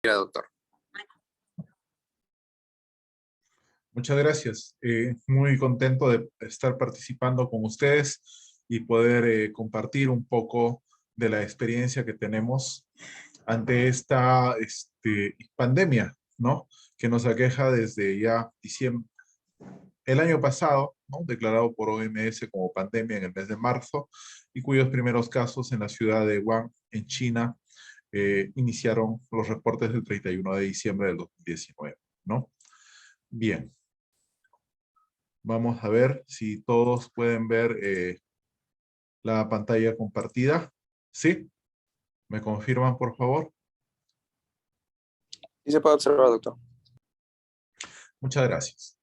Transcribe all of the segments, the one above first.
Doctor. Muchas gracias. Muy contento de estar participando con ustedes y poder compartir un poco de la experiencia que tenemos ante esta pandemia, ¿no? Que nos aqueja desde ya diciembre, el año pasado, ¿no? Declarado por OMS como pandemia en el mes de marzo y cuyos primeros casos en la ciudad de Wuhan, en China, iniciaron los reportes del 31 de diciembre del 2019, ¿no? Bien. Vamos a ver si todos pueden ver la pantalla compartida. ¿Sí? ¿Me confirman, por favor? Sí se puede observar, doctor. Muchas gracias.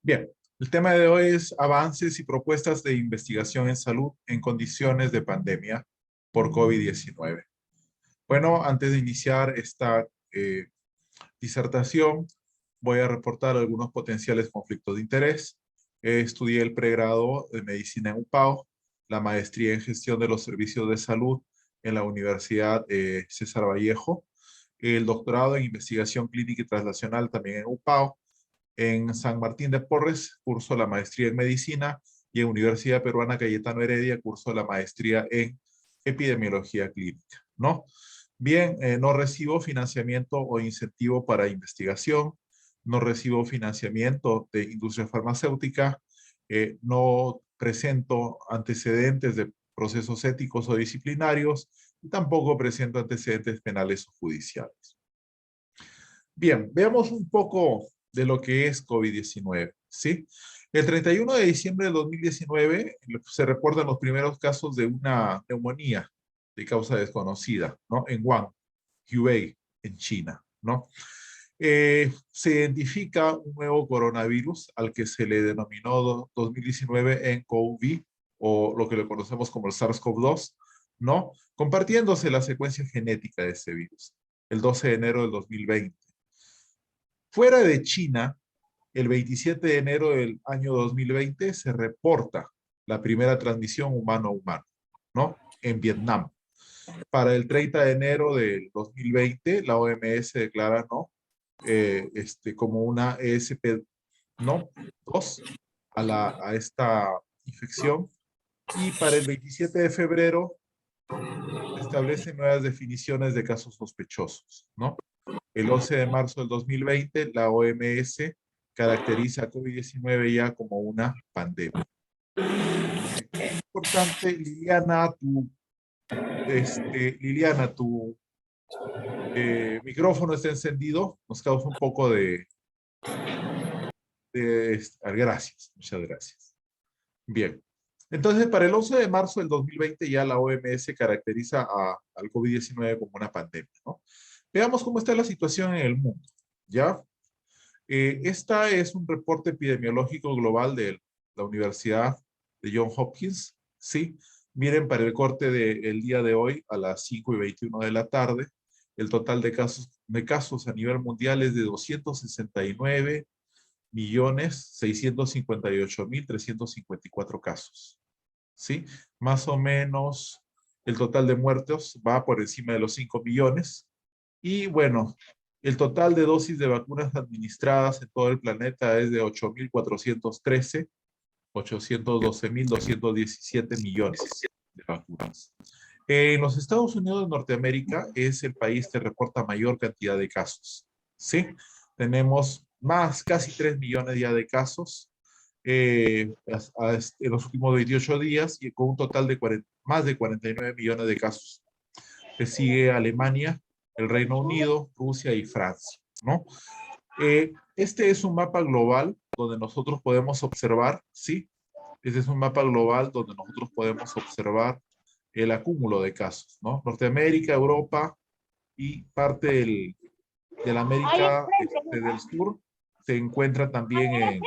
Bien, el tema de hoy es avances y propuestas de investigación en salud en condiciones de pandemia por COVID-19. Bueno, antes de iniciar esta disertación, voy a reportar algunos potenciales conflictos de interés. Estudié el pregrado de medicina en UPAO, la maestría en gestión de los servicios de salud en la Universidad César Vallejo, el doctorado en investigación clínica y translacional también en UPAO. En San Martín de Porres, curso la maestría en medicina, y en Universidad Peruana Cayetano Heredia, curso la maestría en epidemiología clínica, ¿no? Bien, no recibo financiamiento o incentivo para investigación, no recibo financiamiento de industria farmacéutica, no presento antecedentes de procesos éticos o disciplinarios, y tampoco presento antecedentes penales o judiciales. Bien, veamos un poco de lo que es COVID-19, ¿sí? El 31 de diciembre de 2019 se reportan los primeros casos de una neumonía de causa desconocida, ¿no? En Wuhan, Hubei, en China, ¿no? Se identifica un nuevo coronavirus al que se le denominó 2019 nCoV, o lo que le conocemos como el SARS-CoV-2, ¿no? Compartiéndose la secuencia genética de este virus, el 12 de enero del 2020. Fuera de China, el 27 de enero del año 2020 se reporta la primera transmisión humano-humano, ¿no? En Vietnam. Para el 30 de enero del 2020, la OMS declara, ¿no? Como una ESP, ¿no? 2 a esta infección. Y para el 27 de febrero se establecen nuevas definiciones de casos sospechosos, ¿no? El 11 de marzo del 2020, la OMS caracteriza a COVID-19 ya como una pandemia. Es importante, Liliana, tu micrófono está encendido, nos causa un poco gracias, muchas gracias. Bien, entonces para el 11 de marzo del 2020 ya la OMS caracteriza al COVID-19 como una pandemia, ¿no? Veamos cómo está la situación en el mundo, ¿ya? Esta es un reporte epidemiológico global de la Universidad de Johns Hopkins, ¿sí? Miren, para el corte del día de hoy a las 5:21 de la tarde, el total de casos a nivel mundial es de 269.658.354 casos, ¿sí? Más o menos el total de muertos va por encima de los 5 millones. Y bueno, el total de dosis de vacunas administradas en todo el planeta es de 812.217 millones de vacunas. En los Estados Unidos de Norteamérica es el país que reporta mayor cantidad de casos, ¿sí? Tenemos casi 3 millones ya de casos en los últimos 28 días, y con un total de más de 49 millones de casos. Le sigue Alemania, el Reino Unido, Rusia y Francia, ¿no? Este es un mapa global donde nosotros podemos observar, ¿sí? Este es un mapa global donde nosotros podemos observar el acúmulo de casos, ¿no? Norteamérica, Europa y parte de la América del Sur se encuentra también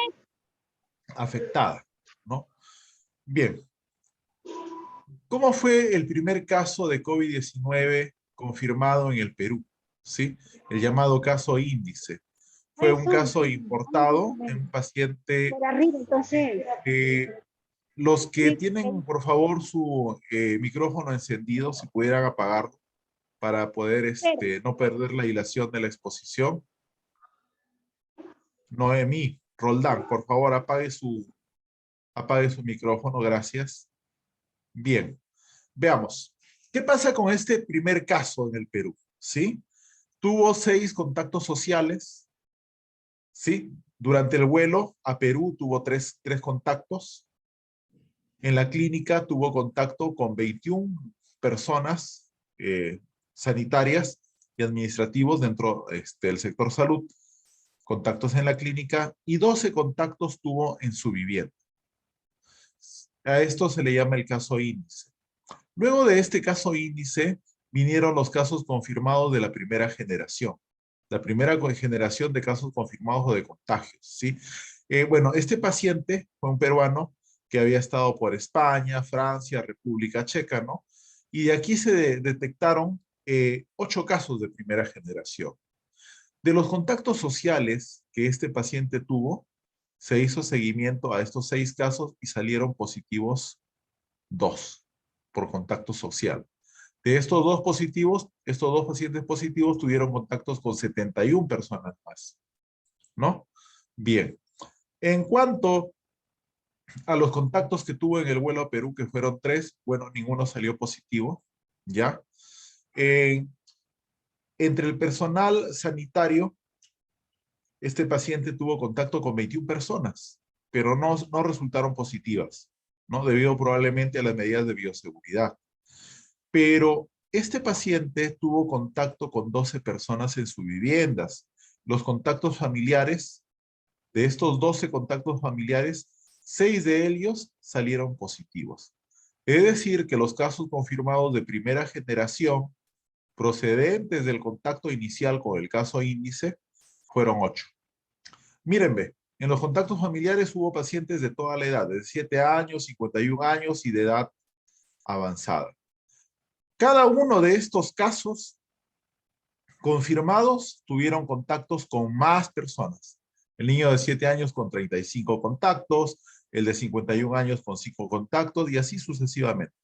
afectada, ¿no? Bien. ¿Cómo fue el primer caso de COVID-19 confirmado en el Perú? ¿Sí? El llamado caso índice. Fue un caso importado en un paciente Los que Sí, tienen, por favor, su micrófono encendido, si pudieran apagarlo para poder pero, no perder la hilación de la exposición. Noemí, Roldán, por favor, apague su micrófono, gracias. Bien, veamos. ¿Qué pasa con este primer caso en el Perú? ¿Sí? Tuvo 6 contactos sociales, ¿sí? Durante el vuelo a Perú tuvo tres contactos. En la clínica tuvo contacto con 21 personas sanitarias y administrativos dentro del sector salud, contactos en la clínica y 12 contactos tuvo en su vivienda. A esto se le llama el caso índice. Luego de este caso índice vinieron los casos confirmados de la primera generación. La primera generación de casos confirmados o de contagios, ¿sí? Bueno, este paciente fue un peruano que había estado por España, Francia, República Checa, ¿no? Y de aquí se detectaron 8 casos de primera generación. De los contactos sociales que este paciente tuvo, se hizo seguimiento a estos 6 casos y salieron positivos 2 por contacto social. De estos dos pacientes positivos tuvieron contactos con 71 personas más, ¿no? Bien. En cuanto a los contactos que tuvo en el vuelo a Perú, que fueron 3, bueno, ninguno salió positivo, ¿ya? Eh, Entre el personal sanitario, este paciente tuvo contacto con 21 personas, pero no resultaron positivas, ¿no? Debido probablemente a las medidas de bioseguridad. Pero este paciente tuvo contacto con 12 personas en sus viviendas. Los contactos familiares, de estos 12 contactos familiares, 6 de ellos salieron positivos. Es decir, que los casos confirmados de primera generación procedentes del contacto inicial con el caso índice fueron 8. Miren, ve, en los contactos familiares hubo pacientes de toda la edad, de 7 años, 51 años y de edad avanzada. Cada uno de estos casos confirmados tuvieron contactos con más personas. El niño de 7 años con 35 contactos, el de 51 años con 5 contactos y así sucesivamente.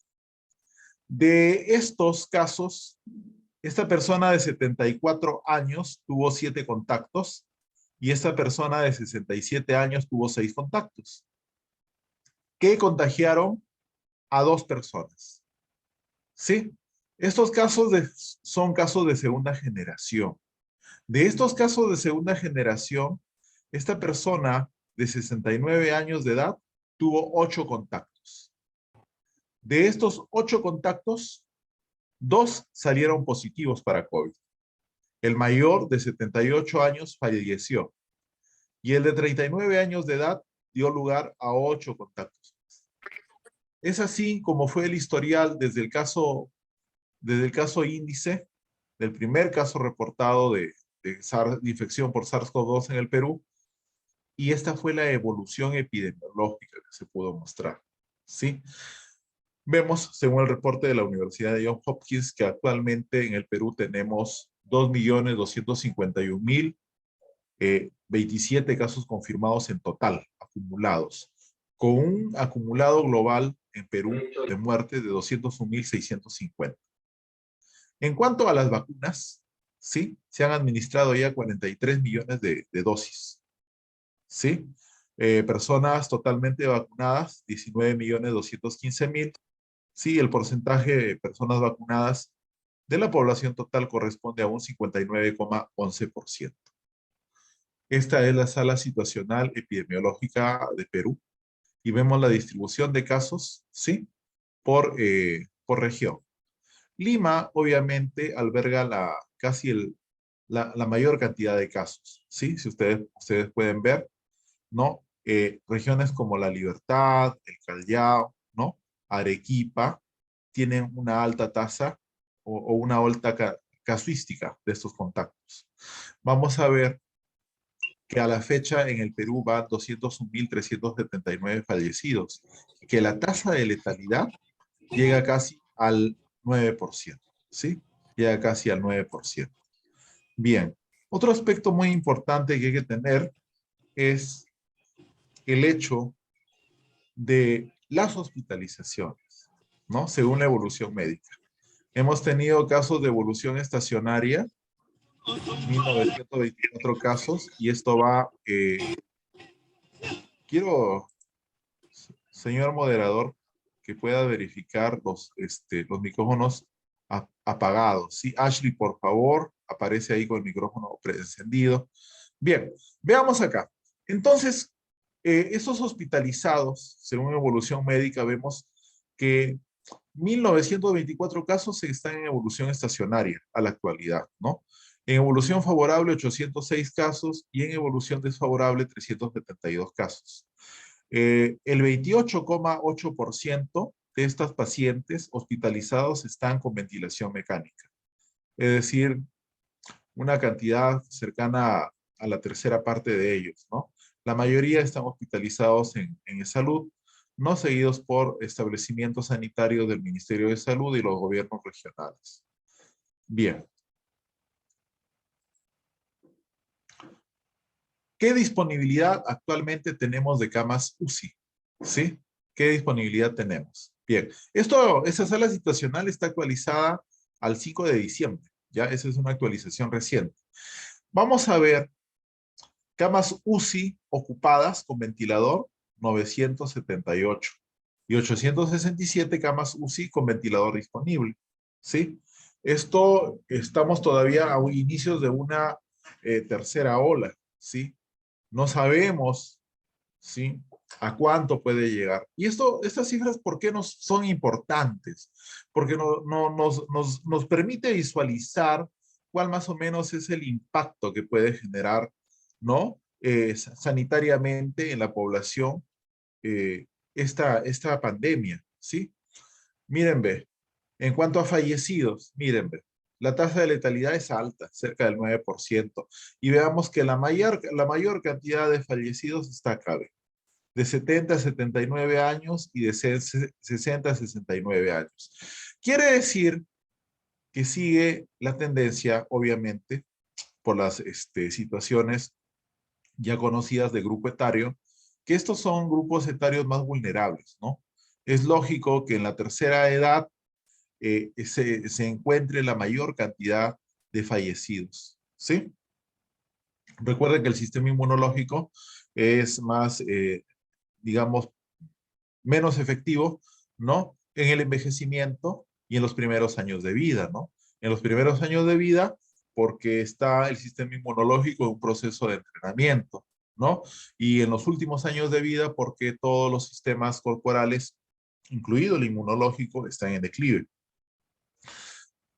De estos casos, esta persona de 74 años tuvo 7 contactos y esta persona de 67 años tuvo 6 contactos, que contagiaron a 2 personas. ¿Sí? Estos casos son casos de segunda generación. De estos casos de segunda generación, esta persona de 69 años de edad tuvo 8 contactos. De estos 8 contactos, 2 salieron positivos para COVID. El mayor de 78 años falleció y el de 39 años de edad dio lugar a 8 contactos. Es así como fue el historial desde el caso índice, del primer caso reportado de infección por SARS-CoV-2 en el Perú, y esta fue la evolución epidemiológica que se pudo mostrar. ¿Sí? Vemos, según el reporte de la Universidad de Johns Hopkins, que actualmente en el Perú tenemos 2.251.027 casos confirmados en total, acumulados, con un acumulado global en Perú de muerte de 201.650. En cuanto a las vacunas, ¿sí? Se han administrado ya 43 millones de dosis, ¿sí? Personas totalmente vacunadas, 19.215.000. Sí, el porcentaje de personas vacunadas de la población total corresponde a un 59,11%. Esta es la sala situacional epidemiológica de Perú y vemos la distribución de casos, ¿sí? Por región. Lima, obviamente, alberga la mayor cantidad de casos, ¿sí? Si ustedes pueden ver, ¿no? Regiones como La Libertad, el Callao, ¿no? Arequipa, tienen una alta tasa o una alta casuística de estos contactos. Vamos a ver que a la fecha en el Perú van 201.379 fallecidos, y que la tasa de letalidad llega casi al 9%, ¿sí? Llega casi al 9%. Bien, otro aspecto muy importante que hay que tener es el hecho de las hospitalizaciones, ¿no? Según la evolución médica. Hemos tenido casos de evolución estacionaria, 1924 casos, y esto va, quiero, señor moderador, que pueda verificar los micrófonos apagados. Sí, Ashley, por favor, aparece ahí con el micrófono encendido. Bien, veamos acá. Entonces, esos hospitalizados, según evolución médica, vemos que 1924 casos están en evolución estacionaria a la actualidad, ¿no? En evolución favorable, 806 casos y en evolución desfavorable, 372 casos. El 28,8% de estas pacientes hospitalizados están con ventilación mecánica. Es decir, una cantidad cercana a la tercera parte de ellos, ¿no? La mayoría están hospitalizados en salud, no seguidos por establecimientos sanitarios del Ministerio de Salud y los gobiernos regionales. Bien. ¿Qué disponibilidad actualmente tenemos de camas UCI? ¿Sí? ¿Qué disponibilidad tenemos? Bien. Esta sala situacional está actualizada al 5 de diciembre. Ya, esa es una actualización reciente. Vamos a ver camas UCI ocupadas con ventilador, 978. Y 867 camas UCI con ventilador disponible. ¿Sí? Estamos todavía a inicios de una tercera ola. ¿Sí? No sabemos, ¿sí? A cuánto puede llegar. Y estas cifras, ¿por qué son importantes? Porque nos permite visualizar cuál más o menos es el impacto que puede generar, ¿no? Sanitariamente en la población esta pandemia, ¿sí? Miren, ve, en cuanto a fallecidos, miren, ve, la tasa de letalidad es alta, cerca del 9%. Y veamos que la mayor cantidad de fallecidos está acá, ve, de 70 a 79 años y de 60 a 69 años. Quiere decir que sigue la tendencia, obviamente, por las situaciones ya conocidas de grupo etario, que estos son grupos etarios más vulnerables, ¿no? Es lógico que en la tercera edad se encuentre la mayor cantidad de fallecidos, ¿sí? Recuerden que el sistema inmunológico es más, digamos, menos efectivo, ¿no? En el envejecimiento y en los primeros años de vida, ¿no? En los primeros años de vida, porque está el sistema inmunológico en un proceso de entrenamiento, ¿no? Y en los últimos años de vida, porque todos los sistemas corporales, incluido el inmunológico, están en declive.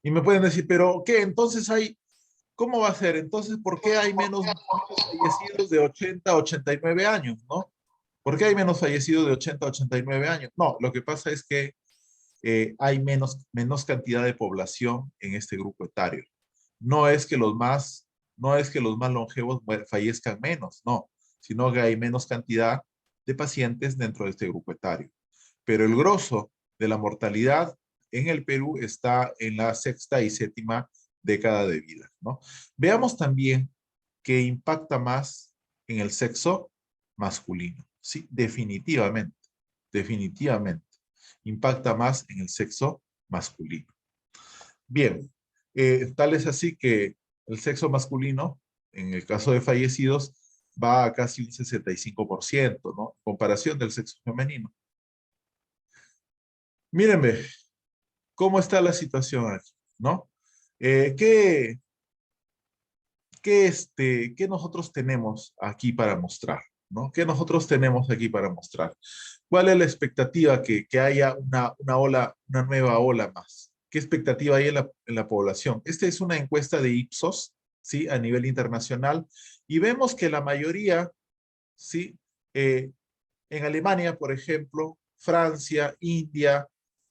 Y me pueden decir, pero ¿qué? Entonces ¿cómo va a ser? Entonces, ¿por qué hay menos fallecidos de 80 a 89 años, no? ¿Por qué hay menos fallecidos de 80 a 89 años? No, lo que pasa es que hay menos cantidad de población en este grupo etario. No es que no es que los más longevos fallezcan menos, no, sino que hay menos cantidad de pacientes dentro de este grupo etario. Pero el grosso de la mortalidad en el Perú está en la sexta y séptima década de vida, ¿no? Veamos también que impacta más en el sexo masculino. Sí, definitivamente, definitivamente. Impacta más en el sexo masculino. Bien, tal es así que el sexo masculino, en el caso de fallecidos, va a casi un 65%, ¿no? En comparación del sexo femenino. Mírenme, ¿cómo está la situación aquí? ¿No? Eh, ¿qué, ¿Qué nosotros tenemos aquí para mostrar? ¿No? ¿Qué nosotros tenemos aquí para mostrar? ¿Cuál es la expectativa que haya una nueva ola más? ¿Qué expectativa hay en la población? Esta es una encuesta de Ipsos, ¿sí? A nivel internacional, y vemos que la mayoría, ¿sí? En Alemania, por ejemplo, Francia, India,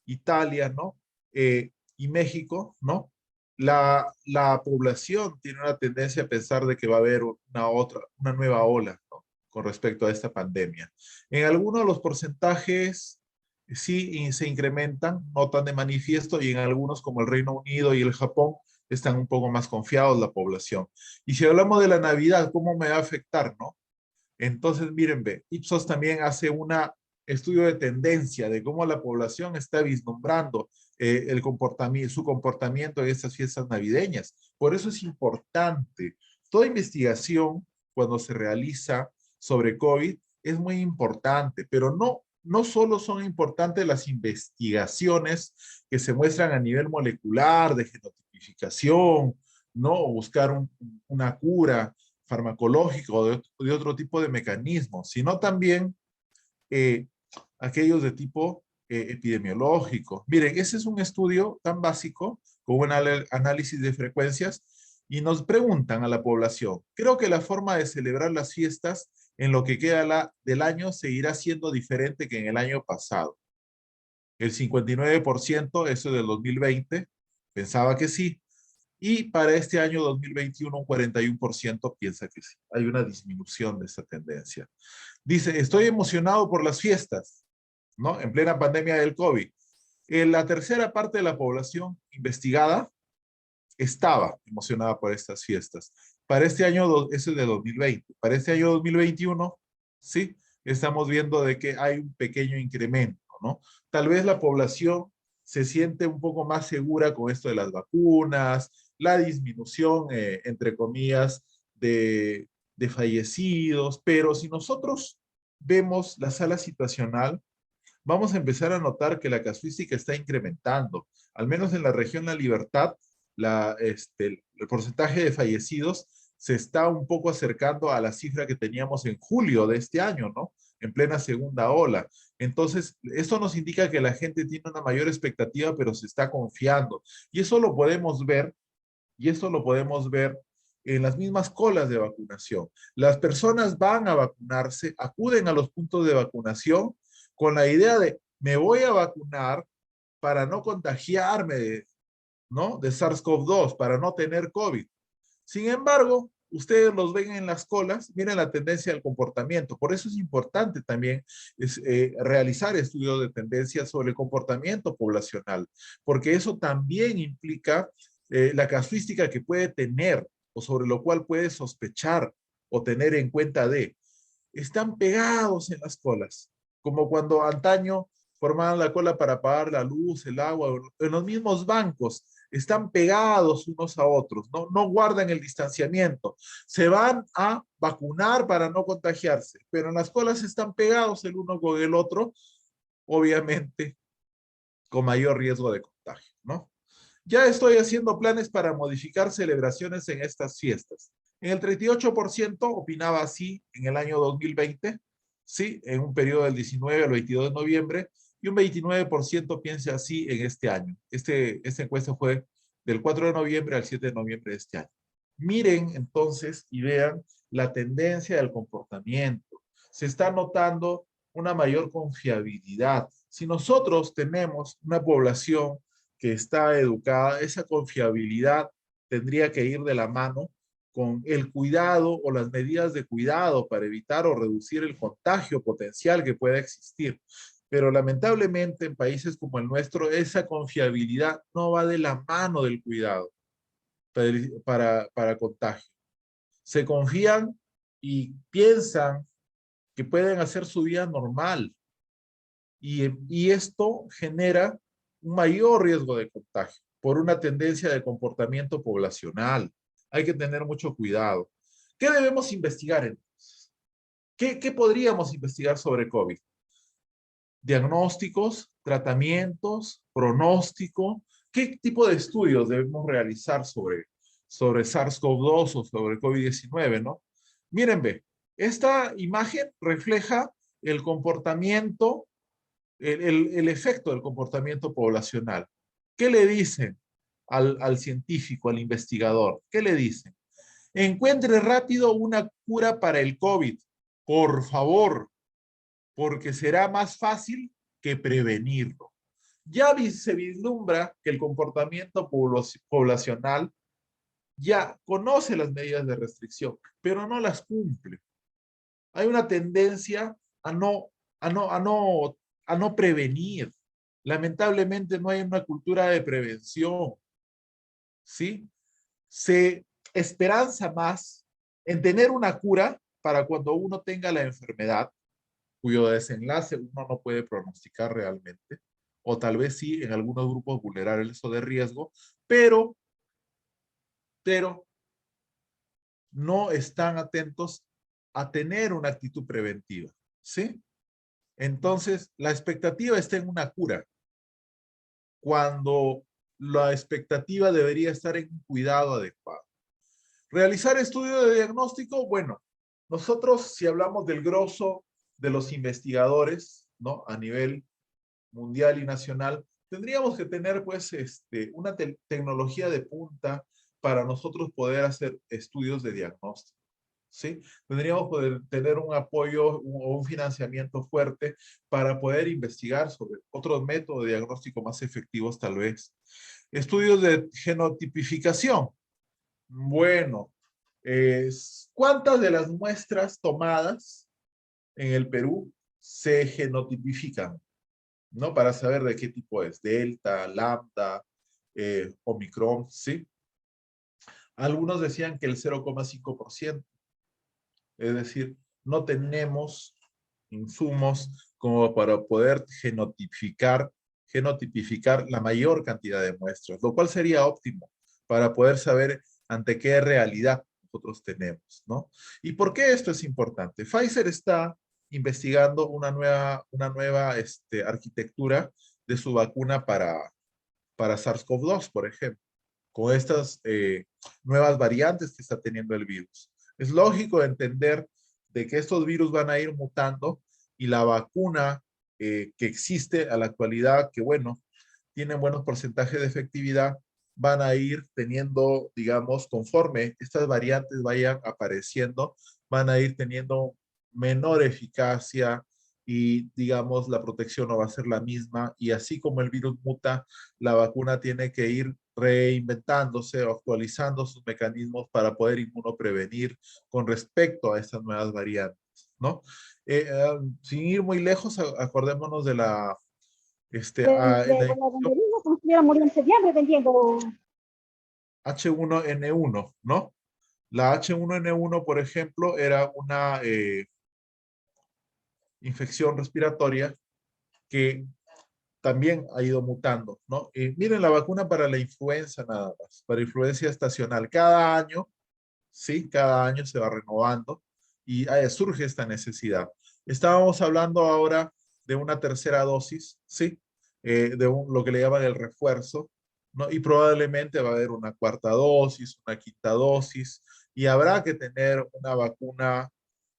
Italia, ¿no? Y México, ¿no? La población tiene una tendencia a pensar de que va a haber una nueva ola, ¿no? Con respecto a esta pandemia. En algunos los porcentajes sí se incrementan, no tan de manifiesto, y en algunos como el Reino Unido y el Japón están un poco más confiados la población. Y si hablamos de la Navidad, ¿cómo me va a afectar, no? Entonces, miren, ve, Ipsos también hace estudio de tendencia de cómo la población está vislumbrando su comportamiento en estas fiestas navideñas. Por eso es importante. Toda investigación, cuando se realiza sobre COVID, es muy importante, pero no solo son importantes las investigaciones que se muestran a nivel molecular, de genotipificación, ¿no? O buscar una cura farmacológica o de otro tipo de mecanismos, sino también eh, aquellos de tipo epidemiológico. Miren, ese es un estudio tan básico con un análisis de frecuencias y nos preguntan a la población, creo que la forma de celebrar las fiestas en lo que queda del año seguirá siendo diferente que en el año pasado. El 59%, eso es del 2020, pensaba que sí. Y para este año 2021, un 41% piensa que sí. Hay una disminución de esta tendencia. Dice, estoy emocionado por las fiestas, ¿no? En plena pandemia del COVID. La tercera parte de la población investigada estaba emocionada por estas fiestas. Para este año, eso es de 2020. Para este año 2021, sí, estamos viendo de que hay un pequeño incremento, ¿no? Tal vez la población se siente un poco más segura con esto de las vacunas, la disminución, entre comillas, de fallecidos, pero si nosotros vemos la sala situacional, vamos a empezar a notar que la casuística está incrementando. Al menos en la región La Libertad, el porcentaje de fallecidos se está un poco acercando a la cifra que teníamos en julio de este año, ¿no? En plena segunda ola. Entonces, esto nos indica que la gente tiene una mayor expectativa, pero se está confiando. Y eso lo podemos ver, y eso lo podemos ver en las mismas colas de vacunación. Las personas van a vacunarse, acuden a los puntos de vacunación con la idea de, me voy a vacunar para no contagiarme, ¿no? De SARS-CoV-2, para no tener COVID. Sin embargo, ustedes los ven en las colas, miren la tendencia del comportamiento. Por eso es importante también realizar estudios de tendencia sobre el comportamiento poblacional, porque eso también implica la casuística que puede tener o sobre lo cual puede sospechar o tener en cuenta de. Están pegados en las colas, como cuando antaño formaban la cola para pagar la luz, el agua, en los mismos bancos, están pegados unos a otros, no guardan el distanciamiento, se van a vacunar para no contagiarse, pero en las colas están pegados el uno con el otro, obviamente con mayor riesgo de contagio, ¿no? Ya estoy haciendo planes para modificar celebraciones en estas fiestas. En el 38% opinaba así en el año 2020, sí, en un periodo del 19 al 22 de noviembre, y un 29% piensa así en este año. Esta encuesta fue del 4 de noviembre al 7 de noviembre de este año. Miren entonces y vean la tendencia del comportamiento. Se está notando una mayor confiabilidad. Si nosotros tenemos una población que está educada, esa confiabilidad tendría que ir de la mano con el cuidado o las medidas de cuidado para evitar o reducir el contagio potencial que pueda existir. Pero lamentablemente en países como el nuestro, esa confiabilidad no va de la mano del cuidado para contagio. Se confían y piensan que pueden hacer su vida normal y esto genera un mayor riesgo de contagio por una tendencia de comportamiento poblacional. Hay que tener mucho cuidado. ¿Qué debemos investigar entonces? ¿Qué podríamos investigar sobre COVID? Diagnósticos, tratamientos, pronóstico. ¿Qué tipo de estudios debemos realizar sobre SARS-CoV-2 o sobre COVID-19, ¿no? Miren, ve, esta imagen refleja el comportamiento, el efecto del comportamiento poblacional. ¿Qué le dicen al científico, al investigador? ¿Qué le dicen? Encuentre rápido una cura para el COVID, por favor, porque será más fácil que prevenirlo. Ya se vislumbra que el comportamiento poblacional ya conoce las medidas de restricción, pero no las cumple. Hay una tendencia a no, a no, a no, a no prevenir. Lamentablemente no hay una cultura de prevención, ¿sí? Se esperanza más en tener una cura para cuando uno tenga la enfermedad, cuyo desenlace uno no puede pronosticar realmente, o tal vez sí en algunos grupos vulnerables o de riesgo, pero, pero no están atentos a tener una actitud preventiva, ¿sí? Entonces, la expectativa está en una cura, cuando la expectativa debería estar en un cuidado adecuado. Realizar estudios de diagnóstico, bueno, nosotros si hablamos del grosso de los investigadores, ¿no? A nivel mundial y nacional, tendríamos que tener pues una tecnología de punta para nosotros poder hacer estudios de diagnóstico. ¿Sí? Tendríamos que poder tener un apoyo o un financiamiento fuerte para poder investigar sobre otros métodos de diagnóstico más efectivos tal vez. Estudios de genotipificación. Bueno, ¿cuántas de las muestras tomadas en el Perú se genotipifican? ¿No? Para saber de qué tipo es, delta, lambda, omicron, ¿sí? Algunos decían que el 0,5%, es decir, no tenemos insumos como para poder genotipificar la mayor cantidad de muestras, lo cual sería óptimo para poder saber ante qué realidad nosotros tenemos, ¿no? ¿Y por qué esto es importante? Pfizer está investigando una nueva arquitectura de su vacuna para SARS-CoV-2, por ejemplo, con estas nuevas variantes que está teniendo el virus. Es lógico entender de que estos virus van a ir mutando y la vacuna que existe a la actualidad, que bueno, tienen buenos porcentajes de efectividad, van a ir teniendo, digamos, conforme estas variantes vayan apareciendo, van a ir teniendo menor eficacia y, digamos, la protección no va a ser la misma. Y así como el virus muta, la vacuna tiene que ir reinventándose o actualizando sus mecanismos para poder inmunoprevenir con respecto a estas nuevas variantes, ¿no? Sin ir muy lejos, acordémonos de la, en la Bueno, donde mismo como si estuviera muriendo en septiembre vendiendo. H1N1, ¿no? La H1N1, por ejemplo, era una infección respiratoria que también ha ido mutando, ¿no? Miren, la vacuna para la influenza nada más, para influencia estacional, cada año, ¿sí? Cada año se va renovando y surge esta necesidad. Estábamos hablando ahora de una tercera dosis, ¿sí? Lo que le llaman el refuerzo, ¿no? Y probablemente va a haber una cuarta dosis, una quinta dosis, y habrá que tener una vacuna,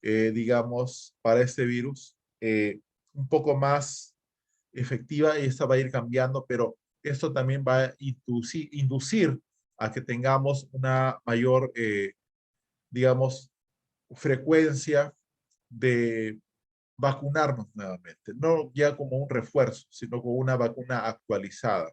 digamos, para este virus un poco más efectiva y esta va a ir cambiando, pero esto también va a inducir a que tengamos una mayor, digamos, frecuencia de vacunarnos nuevamente, no ya como un refuerzo, sino como una vacuna actualizada.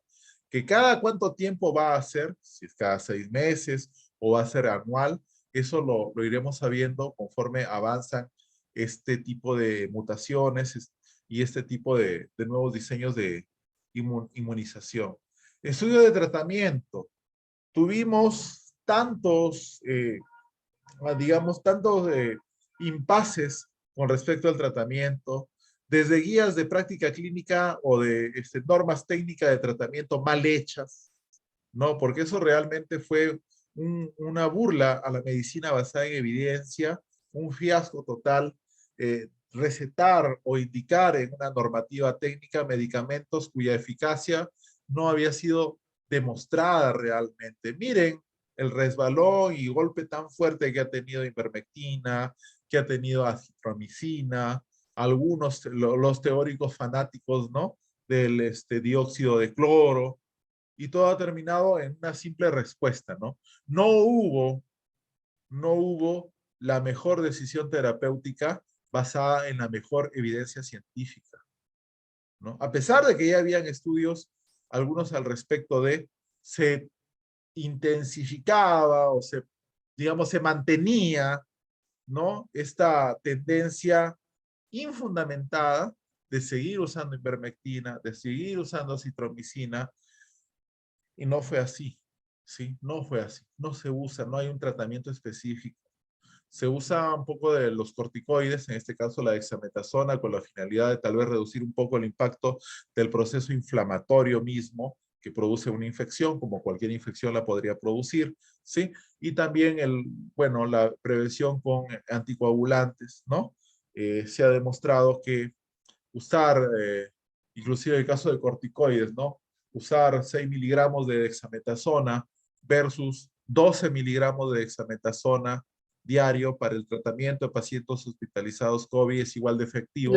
Que cada cuánto tiempo va a ser, si es cada 6 meses o va a ser anual, eso lo iremos sabiendo conforme avanzan este tipo de mutaciones y este tipo de nuevos diseños de inmunización. Estudio de tratamiento. Tuvimos tantos digamos, tantos impases con respecto al tratamiento, desde guías de práctica clínica o de normas técnicas de tratamiento mal hechas, ¿no? Porque eso realmente fue una burla a la medicina basada en evidencia, un fiasco total, recetar o indicar en una normativa técnica medicamentos cuya eficacia no había sido demostrada realmente. Miren el resbalón y golpe tan fuerte que ha tenido ivermectina, que ha tenido azitromicina, algunos, los teóricos fanáticos, ¿no? Del dióxido de cloro, y todo ha terminado en una simple respuesta, ¿no? No hubo la mejor decisión terapéutica basada en la mejor evidencia científica, ¿no? A pesar de que ya habían estudios, algunos al respecto se intensificaba o digamos, se mantenía, ¿no? Esta tendencia infundamentada de seguir usando ivermectina, de seguir usando citromicina, y no fue así, ¿sí? No fue así. No se usa, no hay un tratamiento específico. Se usa un poco de los corticoides, en este caso la dexametasona, con la finalidad de tal vez reducir un poco el impacto del proceso inflamatorio mismo que produce una infección, como cualquier infección la podría producir, ¿sí? Y también bueno, la prevención con anticoagulantes, ¿no? Se ha demostrado que usar, inclusive el caso de corticoides, ¿no? Usar 6 miligramos de dexametasona versus 12 miligramos de dexametasona diario para el tratamiento de pacientes hospitalizados COVID es igual de efectivo,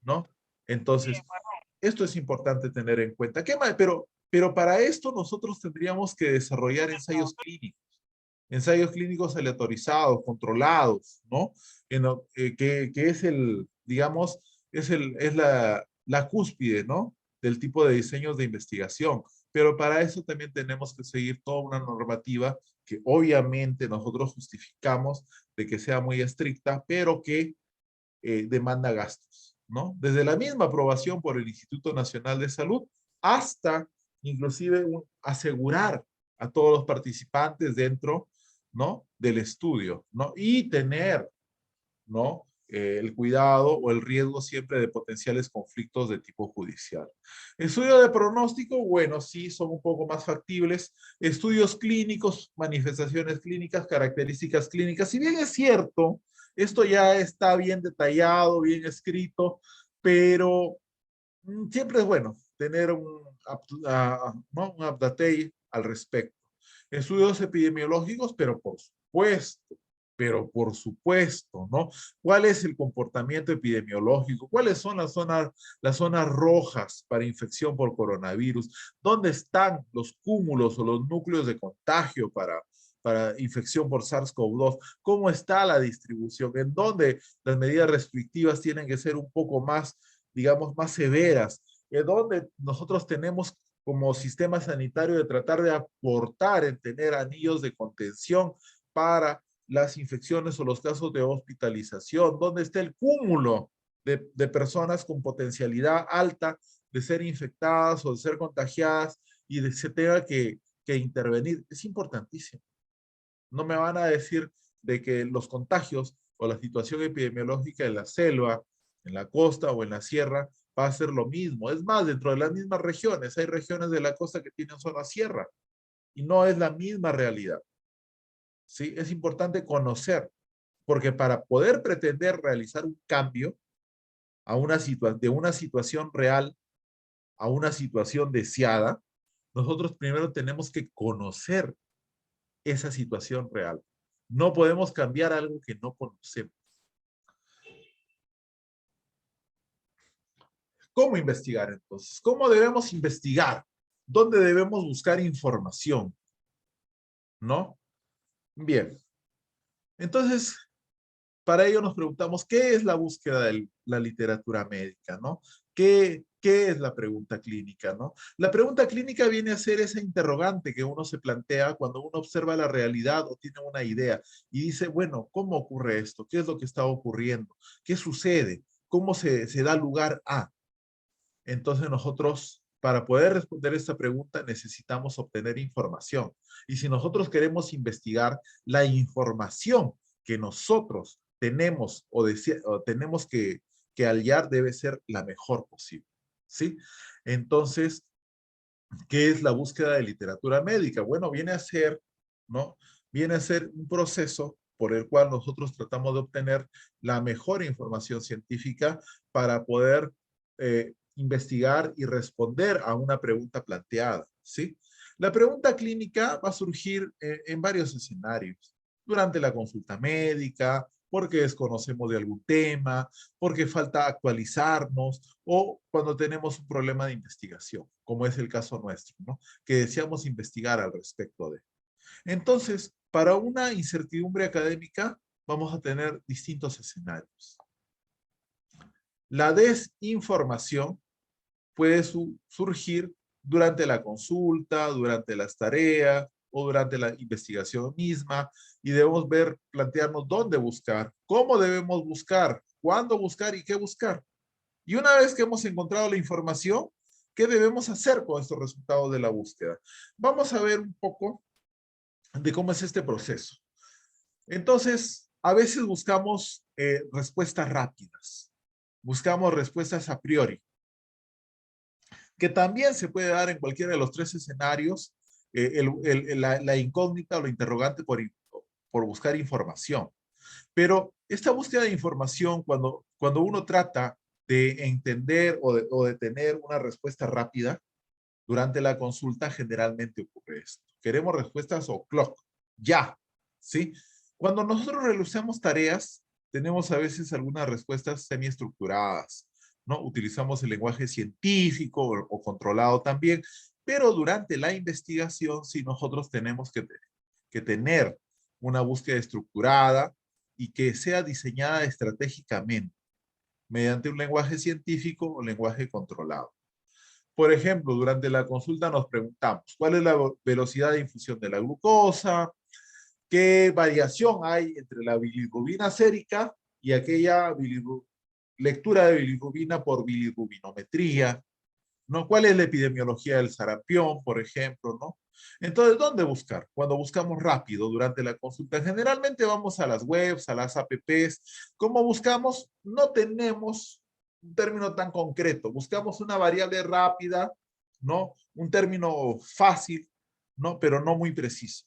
¿no? Entonces, esto es importante tener en cuenta. ¿Qué más? Pero para esto nosotros tendríamos que desarrollar ensayos clínicos aleatorizados, controlados, ¿no? Que es digamos, es la cúspide, ¿no? Del tipo de diseños de investigación. Pero para eso también tenemos que seguir toda una normativa que obviamente nosotros justificamos de que sea muy estricta, pero que demanda gastos, ¿no? Desde la misma aprobación por el Instituto Nacional de Salud hasta inclusive asegurar a todos los participantes dentro, ¿no? Del estudio, ¿no? Y tener, ¿no? El cuidado o el riesgo siempre de potenciales conflictos de tipo judicial. Estudio de pronóstico, bueno, sí, son un poco más factibles. Estudios clínicos, manifestaciones clínicas, características clínicas. Si bien es cierto, esto ya está bien detallado, bien escrito, pero siempre es bueno tener ¿no? Un update al respecto. Estudios epidemiológicos, pero por supuesto, ¿no? ¿Cuál es el comportamiento epidemiológico? ¿Cuáles son las zonas rojas para infección por coronavirus? ¿Dónde están los cúmulos o los núcleos de contagio para infección por SARS-CoV-2? ¿Cómo está la distribución? ¿En dónde las medidas restrictivas tienen que ser un poco más, digamos, más severas? ¿En dónde nosotros tenemos como sistema sanitario de tratar de aportar en tener anillos de contención para las infecciones o los casos de hospitalización? ¿Dónde está el cúmulo de personas con potencialidad alta de ser infectadas o de ser contagiadas y se tenga que intervenir? Es importantísimo. No me van a decir de que los contagios o la situación epidemiológica en la selva, en la costa o en la sierra va a ser lo mismo. Es más, dentro de las mismas regiones, hay regiones de la costa que tienen zona sierra y no es la misma realidad. ¿Sí? Es importante conocer, porque para poder pretender realizar un cambio de una situación real a una situación deseada, nosotros primero tenemos que conocer esa situación real. No podemos cambiar algo que no conocemos. ¿Cómo investigar entonces? ¿Cómo debemos investigar? ¿Dónde debemos buscar información? ¿No? Bien. Entonces, para ello nos preguntamos, ¿qué es la búsqueda de la literatura médica? ¿No? ¿Qué es la pregunta clínica? ¿No? La pregunta clínica viene a ser esa interrogante que uno se plantea cuando uno observa la realidad o tiene una idea y dice, bueno, ¿cómo ocurre esto? ¿Qué es lo que está ocurriendo? ¿Qué sucede? ¿Cómo se da lugar a? Entonces nosotros, para poder responder esta pregunta, necesitamos obtener información. Y si nosotros queremos investigar, la información que nosotros tenemos o tenemos que hallar debe ser la mejor posible. ¿Sí? Entonces, ¿qué es la búsqueda de literatura médica? Bueno, viene a ser, ¿no? Viene a ser un proceso por el cual nosotros tratamos de obtener la mejor información científica para poder investigar y responder a una pregunta planteada, ¿sí? La pregunta clínica va a surgir en varios escenarios. Durante la consulta médica, porque desconocemos de algún tema, porque falta actualizarnos o cuando tenemos un problema de investigación, como es el caso nuestro, ¿no? Que deseamos investigar al respecto de. Entonces, para una incertidumbre académica, vamos a tener distintos escenarios. La desinformación puede surgir durante la consulta, durante las tareas o durante la investigación misma y debemos plantearnos dónde buscar, cómo debemos buscar, cuándo buscar y qué buscar. Y una vez que hemos encontrado la información, ¿qué debemos hacer con estos resultados de la búsqueda? Vamos a ver un poco de cómo es este proceso. Entonces, a veces buscamos respuestas rápidas. Buscamos respuestas a priori, que también se puede dar en cualquiera de los tres escenarios, la incógnita o la interrogante por buscar información. Pero esta búsqueda de información, cuando uno trata de entender o de tener una respuesta rápida, durante la consulta generalmente ocurre esto. Queremos respuestas o clock, ya, ¿sí? Cuando nosotros realizamos tareas, tenemos a veces algunas respuestas semiestructuradas, ¿no? Utilizamos el lenguaje científico o controlado también, pero durante la investigación sí nosotros tenemos que tener una búsqueda estructurada y que sea diseñada estratégicamente mediante un lenguaje científico o lenguaje controlado. Por ejemplo, durante la consulta nos preguntamos, ¿cuál es la velocidad de infusión de la glucosa? ¿Qué variación hay entre la bilirrubina sérica y aquella lectura de bilirrubina por bilirrubinometría? ¿No? ¿Cuál es la epidemiología del sarampión, por ejemplo? ¿No? Entonces, ¿dónde buscar? Cuando buscamos rápido durante la consulta, generalmente vamos a las webs, a las apps. ¿Cómo buscamos? No tenemos un término tan concreto. Buscamos una variable rápida, ¿no? Un término fácil, ¿no? Pero no muy preciso.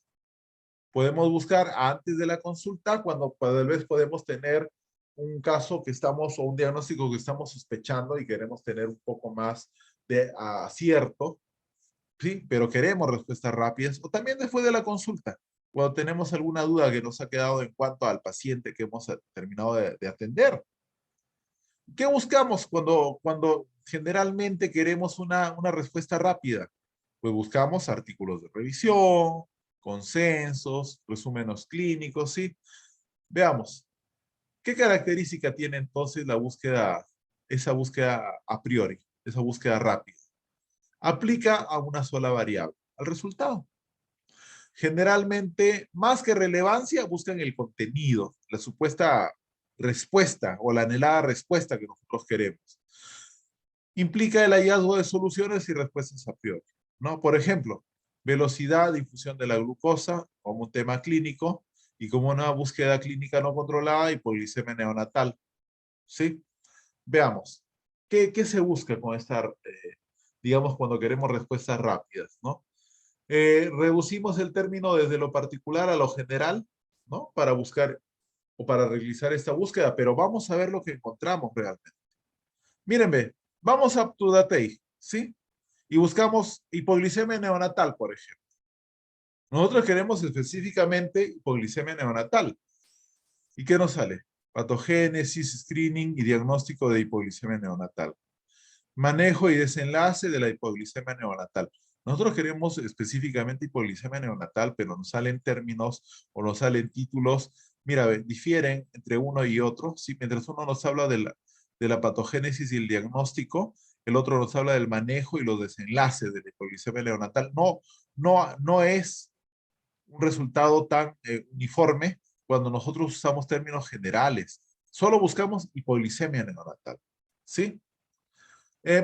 Podemos buscar antes de la consulta, cuando tal vez podemos tener un caso que estamos, o un diagnóstico que estamos sospechando y queremos tener un poco más de acierto, ¿sí? Pero queremos respuestas rápidas, o también después de la consulta, cuando tenemos alguna duda que nos ha quedado en cuanto al paciente que hemos terminado de atender. ¿Qué buscamos cuando generalmente queremos una respuesta rápida? Pues buscamos artículos de revisión, consensos, resúmenes clínicos, ¿sí? Veamos, ¿qué característica tiene entonces esa búsqueda a priori, esa búsqueda rápida? Aplica a una sola variable, al resultado. Generalmente, más que relevancia, buscan el contenido, la supuesta respuesta o la anhelada respuesta que nosotros queremos. Implica el hallazgo de soluciones y respuestas a priori, ¿no? Por ejemplo, velocidad de infusión de la glucosa como un tema clínico y como una búsqueda clínica no controlada, hipoglicemia neonatal, ¿sí? Veamos, ¿qué se busca con digamos, cuando queremos respuestas rápidas, ¿no? Reducimos el término desde lo particular a lo general, ¿no? Para buscar o para realizar esta búsqueda, pero vamos a ver lo que encontramos realmente. Mírenme, vamos a UpToDate, ¿sí? Y buscamos hipoglicemia neonatal, por ejemplo. Nosotros queremos específicamente hipoglicemia neonatal. ¿Y qué nos sale? Patogénesis, screening y diagnóstico de hipoglicemia neonatal. Manejo y desenlace de la hipoglicemia neonatal. Nosotros queremos específicamente hipoglicemia neonatal, pero nos salen términos o nos salen títulos, mira, difieren entre uno y otro. ¿Sí? Mientras uno nos habla de la patogénesis y el diagnóstico, el otro nos habla del manejo y los desenlaces de la hipoglicemia neonatal. No es un resultado tan uniforme cuando nosotros usamos términos generales. Solo buscamos hipoglicemia neonatal. ¿Sí?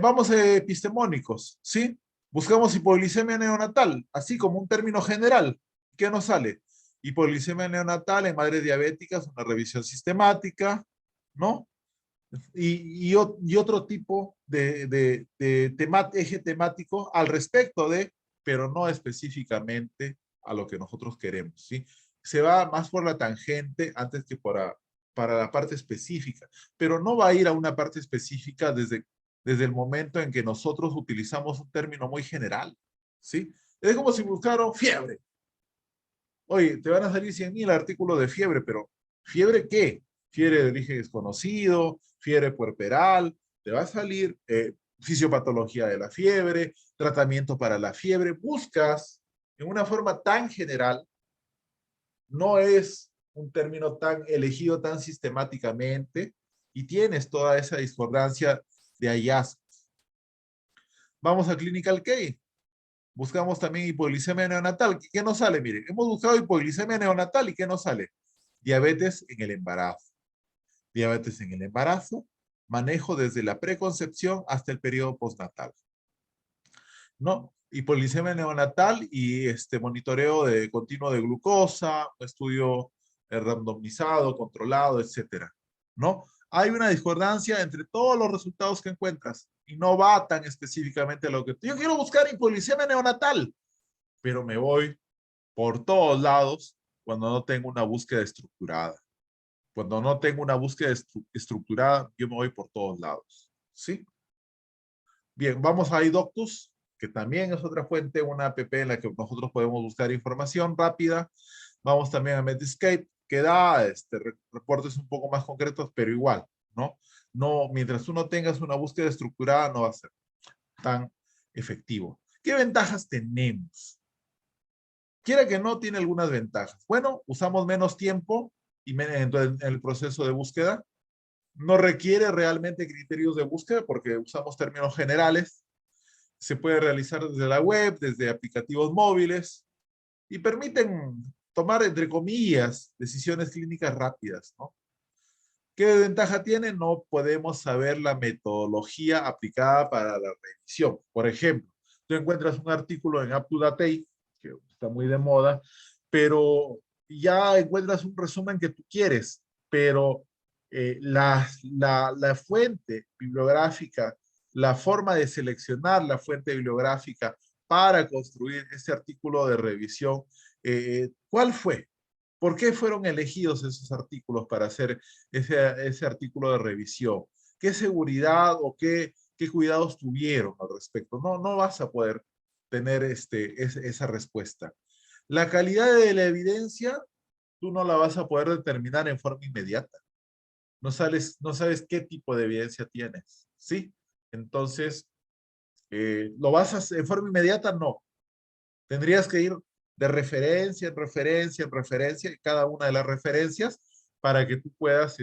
Vamos epistemónicos, ¿sí? Buscamos hipoglicemia neonatal, así como un término general. ¿Qué nos sale? Hipoglicemia neonatal en madres diabéticas, una revisión sistemática, ¿no? Y otro tipo de eje temático al respecto pero no específicamente a lo que nosotros queremos, ¿sí? Se va más por la tangente antes que para la parte específica, pero no va a ir a una parte específica desde el momento en que nosotros utilizamos un término muy general, ¿sí? Es como si buscaran fiebre. Oye, te van a salir 100,000 artículos de fiebre, pero ¿fiebre qué? Fiebre de origen desconocido, fiebre puerperal, te va a salir fisiopatología de la fiebre, tratamiento para la fiebre. Buscas en una forma tan general, no es un término tan elegido tan sistemáticamente y tienes toda esa discordancia de hallazgos. Vamos a Clinical Key. Buscamos también hipoglicemia neonatal. ¿Qué nos sale? Miren, hemos buscado hipoglicemia neonatal y ¿qué nos sale? Diabetes en el embarazo. Diabetes en el embarazo, manejo desde la preconcepción hasta el periodo postnatal. ¿No? Hipoglicemia neonatal y monitoreo continuo de glucosa, estudio randomizado, controlado, etcétera, ¿no? Hay una discordancia entre todos los resultados que encuentras y no va tan específicamente a lo que... Yo quiero buscar hipoglicemia neonatal, pero me voy por todos lados cuando no tengo una búsqueda estructurada. Cuando no tengo una búsqueda estructurada, yo me voy por todos lados, ¿sí? Bien, vamos a iDoctus, que también es otra fuente, una app en la que nosotros podemos buscar información rápida. Vamos también a Medscape, que da reportes un poco más concretos, pero igual, ¿no? No, mientras tú no tengas una búsqueda estructurada, no va a ser tan efectivo. ¿Qué ventajas tenemos? Quiera que no, tiene algunas ventajas. Bueno, usamos menos tiempo en el proceso de búsqueda. No requiere realmente criterios de búsqueda porque usamos términos generales. Se puede realizar desde la web, desde aplicativos móviles y permiten tomar, entre comillas, decisiones clínicas rápidas, ¿no? ¿Qué ventaja tiene? No podemos saber la metodología aplicada para la revisión. Por ejemplo, tú encuentras un artículo en UpToDate, que está muy de moda, pero ya encuentras un resumen que tú quieres, pero la fuente bibliográfica, la forma de seleccionar la fuente bibliográfica para construir ese artículo de revisión, ¿cuál fue? ¿Por qué fueron elegidos esos artículos para hacer ese artículo de revisión? ¿Qué seguridad o qué cuidados tuvieron al respecto? No, no vas a poder tener esa respuesta. La calidad de la evidencia, tú no la vas a poder determinar en forma inmediata. No sabes qué tipo de evidencia tienes, ¿sí? Entonces, ¿lo vas a hacer en forma inmediata? No. Tendrías que ir de referencia en referencia en referencia, en cada una de las referencias, para que tú puedas,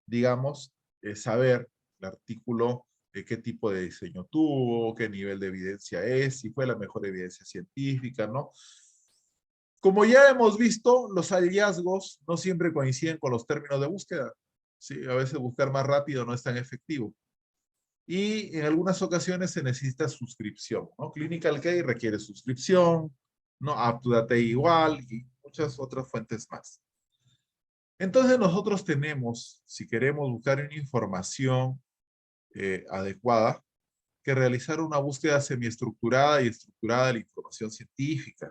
digamos, saber el artículo, qué tipo de diseño tuvo, qué nivel de evidencia es, si fue la mejor evidencia científica, ¿no? Como ya hemos visto, los hallazgos no siempre coinciden con los términos de búsqueda. Sí, a veces buscar más rápido no es tan efectivo. Y en algunas ocasiones se necesita suscripción, ¿no? Clinical Key requiere suscripción, ¿no? UpToDate igual y muchas otras fuentes más. Entonces nosotros tenemos, si queremos buscar una información adecuada, que realizar una búsqueda semiestructurada y estructurada de la información científica.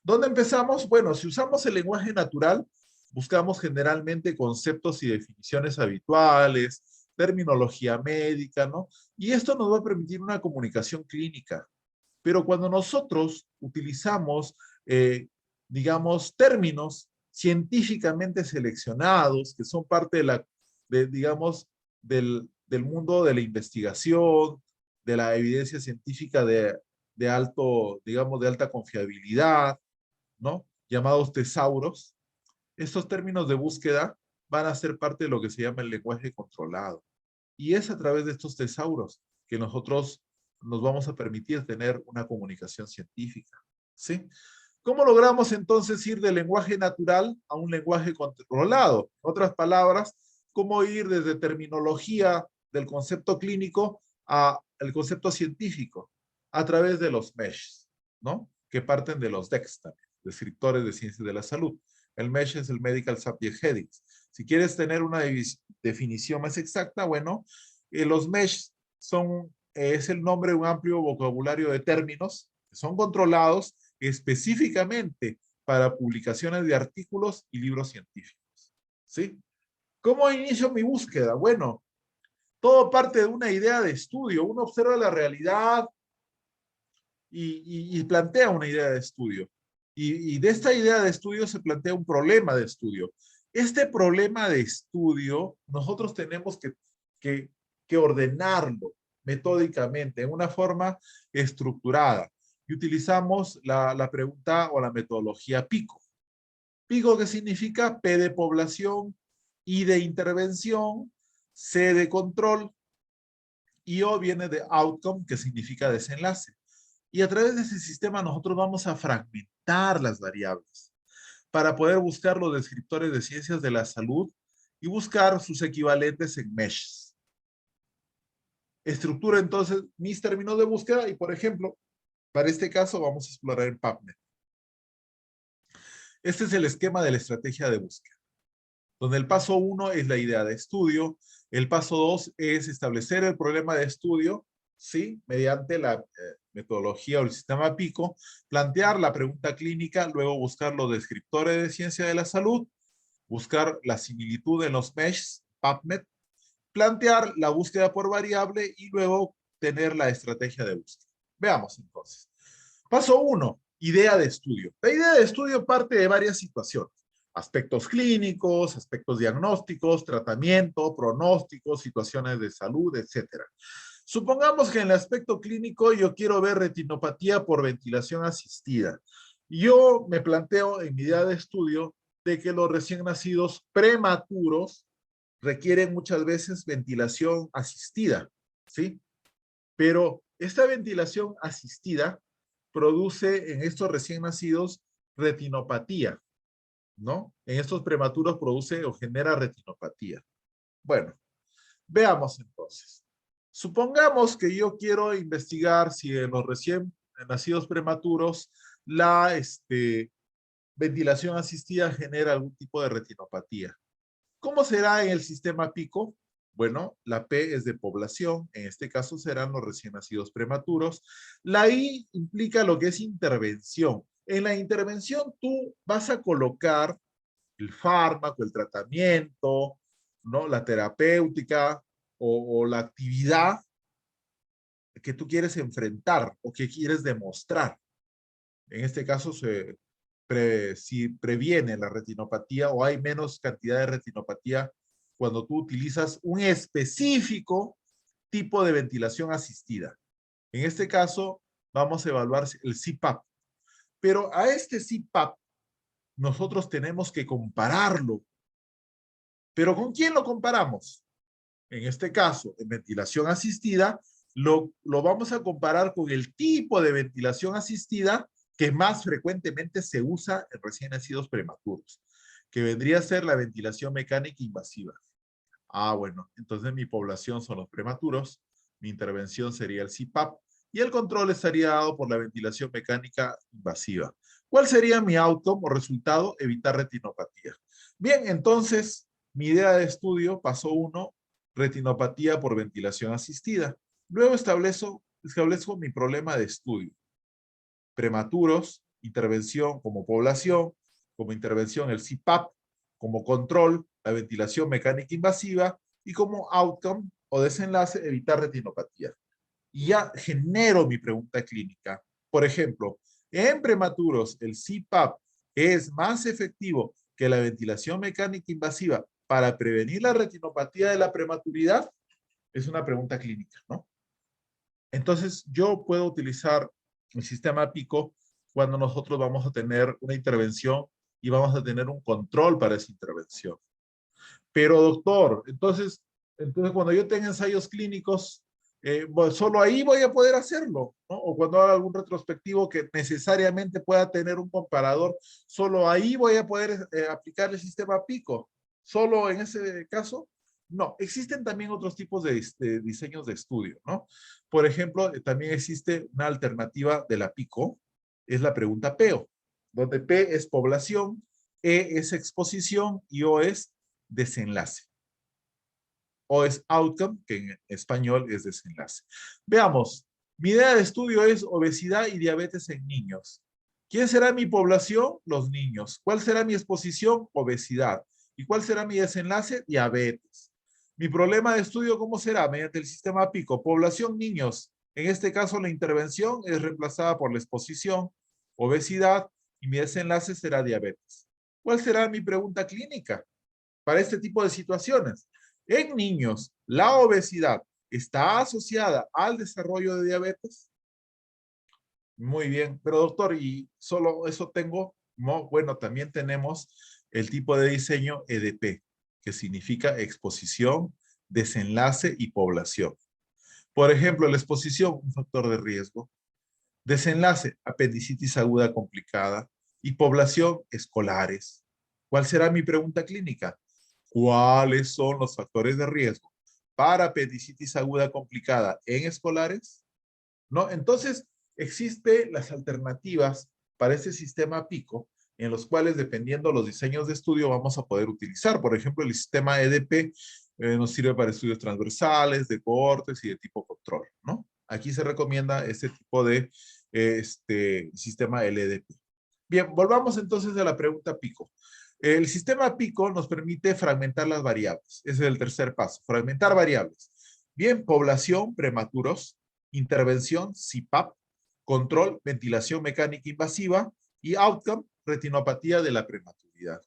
¿Dónde empezamos? Bueno, si usamos el lenguaje natural, buscamos generalmente conceptos y definiciones habituales, terminología médica, ¿no? Y esto nos va a permitir una comunicación clínica. Pero cuando nosotros utilizamos, digamos, términos científicamente seleccionados, que son parte digamos, del mundo de la investigación, de la evidencia científica de alto, digamos, de alta confiabilidad, ¿no? Llamados tesauros, estos términos de búsqueda van a ser parte de lo que se llama el lenguaje controlado. Y es a través de estos tesauros que nosotros nos vamos a permitir tener una comunicación científica, ¿sí? ¿Cómo logramos entonces ir del lenguaje natural a un lenguaje controlado? En otras palabras, ¿cómo ir desde terminología del concepto clínico al concepto científico? A través de los MESH, ¿no? Que parten de los DEX también, descriptores de ciencias de la salud. El MESH es el Medical Subject Headings. Si quieres tener una definición más exacta, bueno, los MESH es el nombre de un amplio vocabulario de términos que son controlados específicamente para publicaciones de artículos y libros científicos, ¿sí? ¿Cómo inicio mi búsqueda? Bueno, todo parte de una idea de estudio. Uno observa la realidad y plantea una idea de estudio. Y de esta idea de estudio se plantea un problema de estudio. Este problema de estudio nosotros tenemos que ordenarlo metódicamente, en una forma estructurada. Y utilizamos la pregunta o la metodología PICO. PICO, que significa P de población, I de intervención, C de control, y O viene de outcome, que significa desenlace. Y a través de ese sistema nosotros vamos a fragmentar las variables para poder buscar los descriptores de ciencias de la salud y buscar sus equivalentes en meshes. Estructura entonces mis términos de búsqueda y, por ejemplo, para este caso vamos a explorar en PubMed. Este es el esquema de la estrategia de búsqueda, donde el paso 1 es la idea de estudio, el paso 2 es establecer el problema de estudio, ¿sí? Mediante la metodología o el sistema PICO, plantear la pregunta clínica, luego buscar los descriptores de ciencia de la salud, buscar la similitud en los meshes, PubMed, plantear la búsqueda por variable y luego tener la estrategia de búsqueda. Veamos entonces. Paso 1, idea de estudio. La idea de estudio parte de varias situaciones. Aspectos clínicos, aspectos diagnósticos, tratamiento, pronósticos, situaciones de salud, etcétera. Supongamos que en el aspecto clínico yo quiero ver retinopatía por ventilación asistida. Yo me planteo en mi idea de estudio de que los recién nacidos prematuros requieren muchas veces ventilación asistida, ¿sí? Pero esta ventilación asistida produce en estos recién nacidos retinopatía, ¿no? En estos prematuros produce o genera retinopatía. Bueno, veamos entonces. Supongamos que yo quiero investigar si en los recién nacidos prematuros la ventilación asistida genera algún tipo de retinopatía. ¿Cómo será en el sistema PICO? Bueno, la P es de población, en este caso serán los recién nacidos prematuros. La I implica lo que es intervención. En la intervención tú vas a colocar el fármaco, el tratamiento, ¿no? La terapéutica o la actividad que tú quieres enfrentar o que quieres demostrar. En este caso si previene la retinopatía o hay menos cantidad de retinopatía cuando tú utilizas un específico tipo de ventilación asistida. En este caso, vamos a evaluar el CPAP. Pero a este CPAP, nosotros tenemos que compararlo. ¿Pero con quién lo comparamos? En este caso, en ventilación asistida, lo vamos a comparar con el tipo de ventilación asistida que más frecuentemente se usa en recién nacidos prematuros, que vendría a ser la ventilación mecánica invasiva. Ah, bueno, entonces mi población son los prematuros, mi intervención sería el CPAP y el control estaría dado por la ventilación mecánica invasiva. ¿Cuál sería mi outcome o resultado? Evitar retinopatía. Bien, entonces, mi idea de estudio, paso 1, retinopatía por ventilación asistida. Luego establezco mi problema de estudio. Prematuros, intervención como población, como intervención el CPAP, como control, la ventilación mecánica invasiva y como outcome o desenlace, evitar retinopatía. Y ya genero mi pregunta clínica. Por ejemplo, en prematuros el CPAP es más efectivo que la ventilación mecánica invasiva para prevenir la retinopatía de la prematuridad. Es una pregunta clínica, ¿no? Entonces, yo puedo utilizar el sistema PICO cuando nosotros vamos a tener una intervención y vamos a tener un control para esa intervención. Pero, doctor, entonces cuando yo tenga ensayos clínicos, bueno, solo ahí voy a poder hacerlo, ¿no? O cuando haga algún retrospectivo que necesariamente pueda tener un comparador, solo ahí voy a poder aplicar el sistema PICO. Solo en ese caso, no. Existen también otros tipos de diseños de estudio, ¿no? Por ejemplo, también existe una alternativa de la PICO, es la pregunta PEO, donde P es población, E es exposición y O es desenlace. O es outcome, que en español es desenlace. Veamos, mi idea de estudio es obesidad y diabetes en niños. ¿Quién será mi población? Los niños. ¿Cuál será mi exposición? Obesidad. ¿Y cuál será mi desenlace? Diabetes. Mi problema de estudio, ¿cómo será? Mediante el sistema PICO. Población niños. En este caso, la intervención es reemplazada por la exposición, obesidad, y mi desenlace será diabetes. ¿Cuál será mi pregunta clínica para este tipo de situaciones? En niños, ¿la obesidad está asociada al desarrollo de diabetes? Muy bien, pero doctor, ¿y solo eso tengo? No, bueno, también tenemos el tipo de diseño EDP, que significa exposición, desenlace y población. Por ejemplo, la exposición, un factor de riesgo. Desenlace, apendicitis aguda complicada. Y población, escolares. ¿Cuál será mi pregunta clínica? ¿Cuáles son los factores de riesgo para apendicitis aguda complicada en escolares? ¿No? Entonces, existen las alternativas para este sistema PICO en los cuales, dependiendo los diseños de estudio, vamos a poder utilizar. Por ejemplo, el sistema EDP nos sirve para estudios transversales, de cohortes y de tipo control, ¿no? Aquí se recomienda este tipo de sistema LDP. Bien, volvamos entonces a la pregunta PICO. El sistema PICO nos permite fragmentar las variables. Ese es el tercer paso, fragmentar variables. Bien, población, prematuros, intervención, CPAP, control, ventilación mecánica invasiva y outcome, retinopatía de la prematuridad.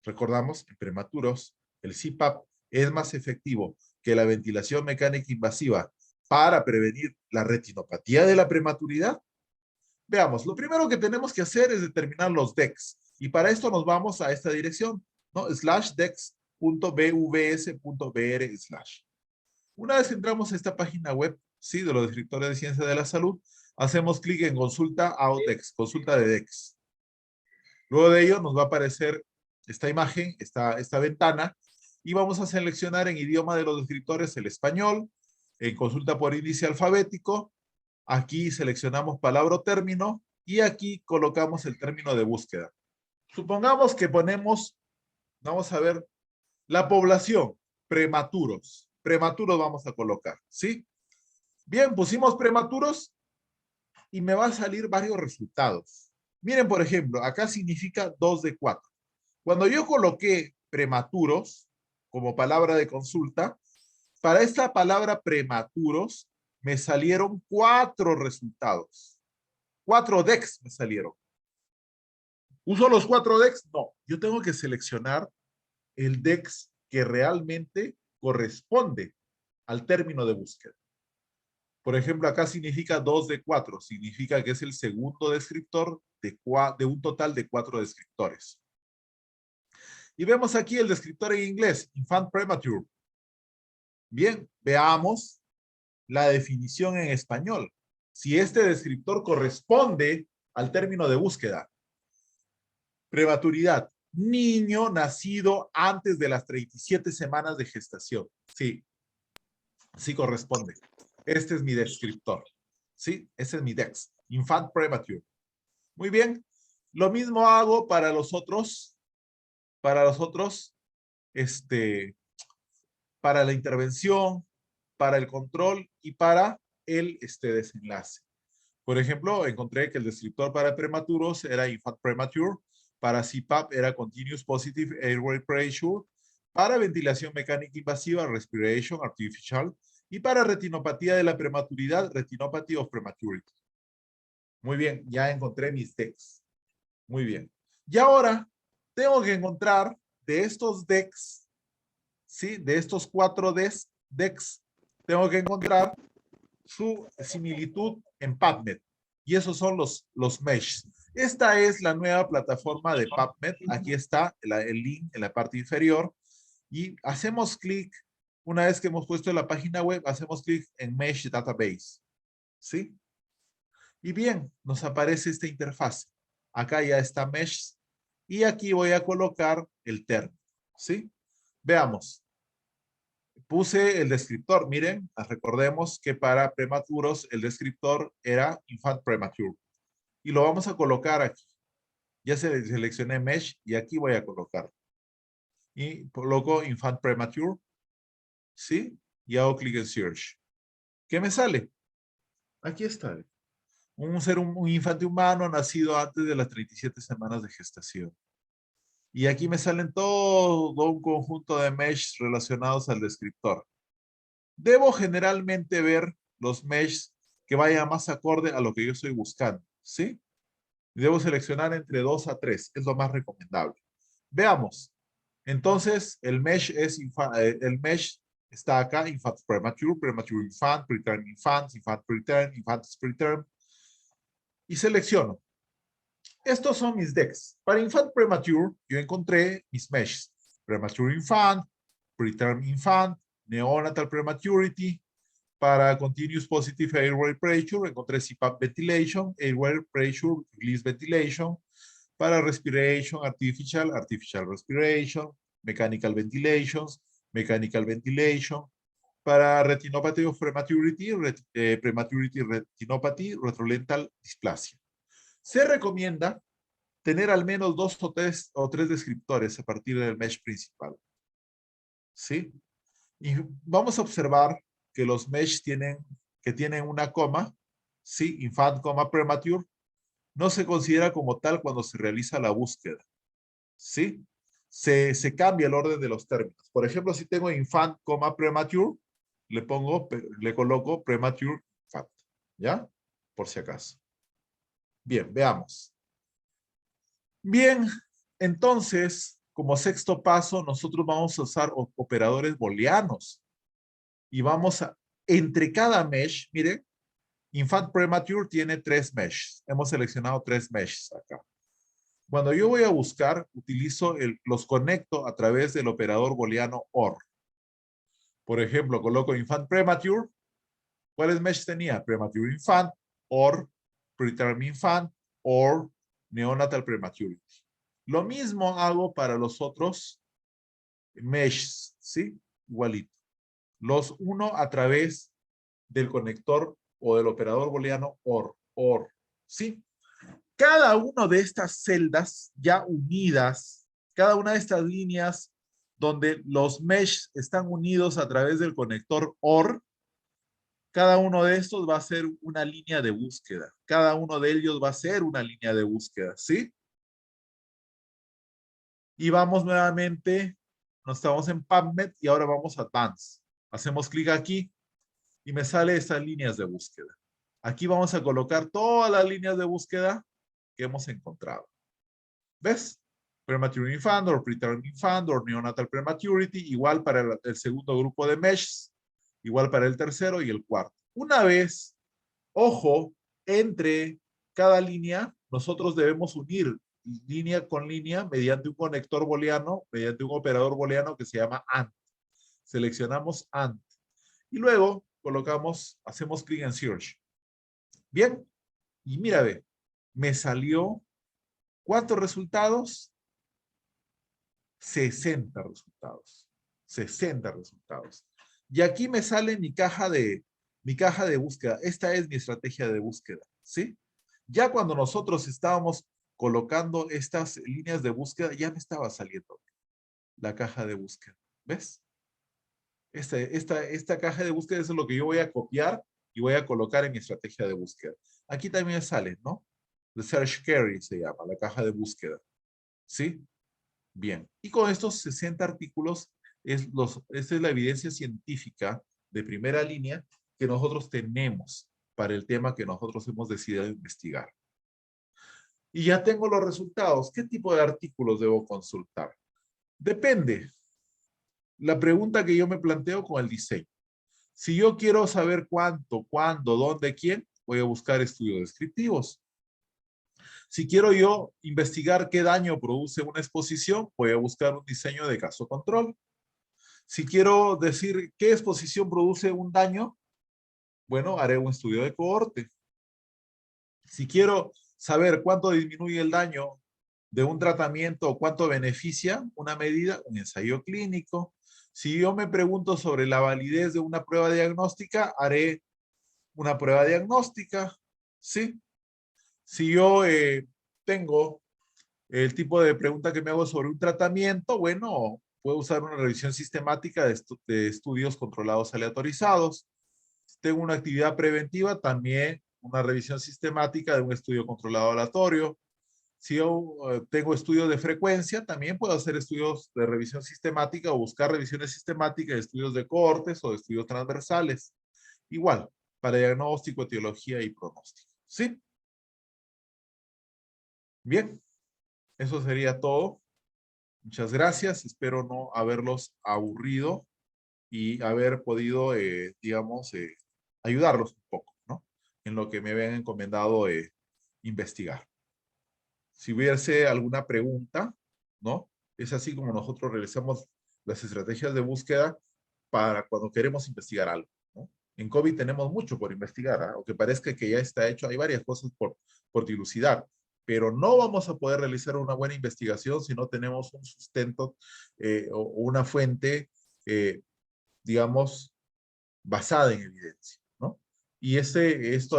Recordamos, en prematuros, el CPAP es más efectivo que la ventilación mecánica invasiva para prevenir la retinopatía de la prematuridad. Veamos, lo primero que tenemos que hacer es determinar los DEX. Y para esto nos vamos a esta dirección, ¿no? /dex.bvs.br/. Una vez que entramos a esta página web, sí, de los descriptores de ciencia de la salud, hacemos clic en consulta AODEX, consulta de DEX. Luego de ello nos va a aparecer esta imagen, esta ventana, y vamos a seleccionar en idioma de los descriptores el español, en consulta por índice alfabético. Aquí seleccionamos palabra o término y aquí colocamos el término de búsqueda. Supongamos que ponemos, vamos a ver, la población, prematuros. Prematuros vamos a colocar, ¿sí? Bien, pusimos prematuros y me va a salir varios resultados. Miren, por ejemplo, acá significa 2 de 4. Cuando yo coloqué prematuros como palabra de consulta, para esta palabra prematuros me salieron 4 resultados. 4 DEX me salieron. ¿Uso los 4 DEX? No, yo tengo que seleccionar el DEX que realmente corresponde al término de búsqueda. Por ejemplo, acá significa 2 de 4, significa que es el segundo descriptor de un total de 4 descriptores. Y vemos aquí el descriptor en inglés, infant premature. Bien, veamos la definición en español. Si este descriptor corresponde al término de búsqueda. Prematuridad, niño nacido antes de las 37 semanas de gestación. Sí, sí corresponde. Este es mi descriptor. Sí, ese es mi DEX. Infant premature. Muy bien. Lo mismo hago para los otros, para la intervención, para el control y para el desenlace. Por ejemplo, encontré que el descriptor para prematuros era infant premature, para CPAP era continuous positive airway pressure, para ventilación mecánica invasiva, respiration artificial, y para retinopatía de la prematuridad, retinopathy of prematurity. Muy bien, ya encontré mis DEX. Muy bien. Y ahora tengo que encontrar de estos DEX, ¿sí? De estos 4 DEX, tengo que encontrar su similitud en PubMed. Y esos son los meshes. Esta es la nueva plataforma de PubMed. Aquí está el link en la parte inferior. Y hacemos clic, una vez que hemos puesto en la página web, hacemos clic en Mesh Database. ¿Sí? Y bien, nos aparece esta interfaz. Acá ya está Mesh. Y aquí voy a colocar el término. ¿Sí? Veamos. Puse el descriptor. Miren, recordemos que para prematuros el descriptor era infant premature. Y lo vamos a colocar aquí. Ya seleccioné Mesh y aquí voy a colocar. Y coloco infant premature. ¿Sí? Y hago clic en Search. ¿Qué me sale? Aquí está. Un infante humano nacido antes de las 37 semanas de gestación. Y aquí me salen todo un conjunto de meshes relacionados al descriptor. Debo generalmente ver los meshes que vayan más acorde a lo que yo estoy buscando, ¿sí? Debo seleccionar entre 2 a 3, es lo más recomendable. Veamos. Entonces, el mesh está acá, infant premature, premature infant, preterm infant, infant preterm, infantis preterm. Y selecciono. Estos son mis DEX. Para infant premature, yo encontré mis meshes. Premature infant, preterm infant, neonatal prematurity. Para continuous positive airway pressure, encontré CPAP ventilation, airway pressure, release ventilation. Para respiration artificial, artificial respiration, mechanical ventilations, mechanical ventilation. Para retinopathy of prematurity, prematurity retinopathy, retrolental dysplasia. Se recomienda tener al menos 2 o 3 descriptores a partir del mesh principal. ¿Sí? Y vamos a observar que los mesh tienen una coma, ¿sí? Infant, coma, premature, no se considera como tal cuando se realiza la búsqueda, ¿sí? Se cambia el orden de los términos. Por ejemplo, si tengo infant, coma, premature, le coloco premature infant, ¿ya? Por si acaso. Bien, veamos. Bien, entonces, como sexto paso, nosotros vamos a usar operadores booleanos y vamos a, entre cada mesh, miren, infant premature tiene 3 meshes. Hemos seleccionado 3 meshes acá. Cuando yo voy a buscar, los conecto a través del operador booleano OR. Por ejemplo, coloco infant premature. ¿Cuáles meshes tenía? Premature infant, OR, preterm infant, OR, neonatal prematurity. Lo mismo hago para los otros meshes, ¿sí? Igualito. Los uno a través del conector o del operador booleano OR, ¿sí? Cada una de estas celdas ya unidas, cada una de estas líneas donde los meshes están unidos a través del conector OR, cada uno de estos va a ser una línea de búsqueda. Cada uno de ellos va a ser una línea de búsqueda, ¿sí? Y vamos nuevamente, nos estamos en PubMed y ahora vamos a Advanced. Hacemos clic aquí y me sale estas líneas de búsqueda. Aquí vamos a colocar todas las líneas de búsqueda que hemos encontrado. ¿Ves? Premature infant, or preterm infant, or neonatal prematurity, igual para el segundo grupo de meshes, igual para el tercero y el cuarto. Una vez, ojo, entre cada línea, nosotros debemos unir línea con línea mediante un conector booleano, mediante un operador booleano que se llama AND. Seleccionamos AND. Y luego hacemos clic en Search. Bien. Y mira, ve, me salió ¿cuántos resultados? 60 resultados. 60 resultados. Y aquí me sale mi caja de búsqueda. Esta es mi estrategia de búsqueda, ¿sí? Ya cuando nosotros estábamos colocando estas líneas de búsqueda, ya me estaba saliendo la caja de búsqueda. ¿Ves? Esta caja de búsqueda es lo que yo voy a copiar y voy a colocar en mi estrategia de búsqueda. Aquí también sale, ¿no? The Search Query se llama, la caja de búsqueda. ¿Sí? Bien. Y con estos 60 artículos, esta es la evidencia científica de primera línea que nosotros tenemos para el tema que nosotros hemos decidido investigar. Y ya tengo los resultados. ¿Qué tipo de artículos debo consultar? Depende. La pregunta que yo me planteo con el diseño. Si yo quiero saber cuánto, cuándo, dónde, quién, voy a buscar estudios descriptivos. Si quiero yo investigar qué daño produce una exposición, voy a buscar un diseño de caso control. Si quiero decir qué exposición produce un daño, bueno, haré un estudio de cohorte. Si quiero saber cuánto disminuye el daño de un tratamiento o cuánto beneficia una medida, un ensayo clínico. Si yo me pregunto sobre la validez de una prueba diagnóstica, haré una prueba diagnóstica, ¿sí? Si yo tengo el tipo de pregunta que me hago sobre un tratamiento, bueno, puedo usar una revisión sistemática de estudios controlados aleatorizados. Si tengo una actividad preventiva, también una revisión sistemática de un estudio controlado aleatorio. Si yo tengo estudios de frecuencia, también puedo hacer estudios de revisión sistemática o buscar revisiones sistemáticas de estudios de cohortes o de estudios transversales. Igual, para diagnóstico, etiología y pronóstico. ¿Sí? Bien, eso sería todo. Muchas gracias. Espero no haberlos aburrido y haber podido, digamos, ayudarlos un poco, ¿no? En lo que me habían encomendado investigar. Si hubiese alguna pregunta, ¿no? Es así como nosotros realizamos las estrategias de búsqueda para cuando queremos investigar algo, ¿no? En COVID tenemos mucho por investigar, ¿eh? Aunque parezca que ya está hecho, hay varias cosas por dilucidar, pero no vamos a poder realizar una buena investigación si no tenemos un sustento o una fuente, digamos, basada en evidencia, ¿no? Y esto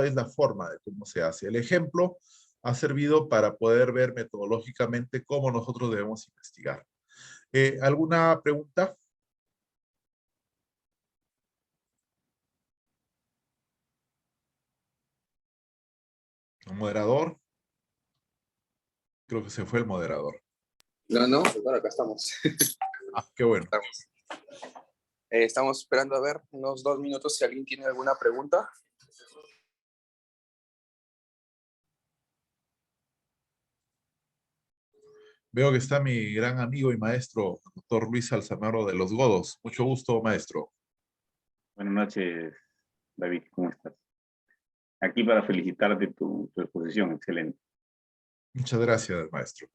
es la forma de cómo se hace. El ejemplo ha servido para poder ver metodológicamente cómo nosotros debemos investigar. ¿Alguna pregunta? ¿Un moderador? Creo que se fue el moderador. No, no, bueno, acá estamos. Ah, qué bueno. Estamos esperando a ver unos 2 minutos si alguien tiene alguna pregunta. Veo que está mi gran amigo y maestro, doctor Luis Alzamaro de los Godos. Mucho gusto, maestro. Buenas noches, David, ¿cómo estás? Aquí para felicitarte tu exposición, excelente. Muchas gracias, maestro.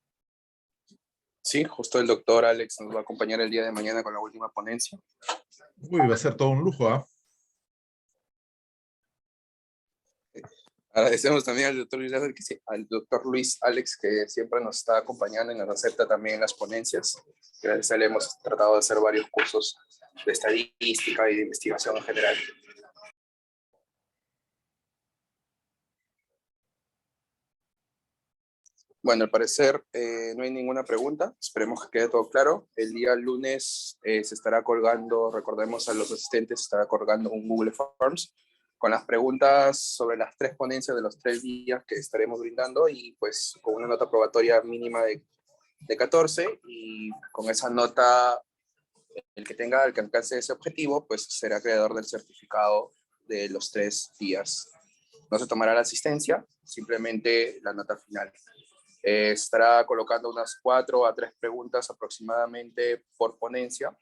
Sí, justo el doctor Alex nos va a acompañar el día de mañana con la última ponencia. Uy, va a ser todo un lujo, ¿ah? Agradecemos también al doctor Luis Alex, que siempre nos está acompañando y nos acepta también en las ponencias. Gracias a él hemos tratado de hacer varios cursos de estadística y de investigación en general. Bueno, al parecer no hay ninguna pregunta. Esperemos que quede todo claro. El día lunes se estará colgando, recordemos a los asistentes, se estará colgando un Google Forms con las preguntas sobre las 3 ponencias de los 3 días que estaremos brindando y pues con una nota probatoria mínima de 14 y con esa nota el que alcance ese objetivo pues será creador del certificado de los 3 días. No se tomará la asistencia, simplemente la nota final. Estará colocando unas 4 a 3 preguntas aproximadamente por ponencia.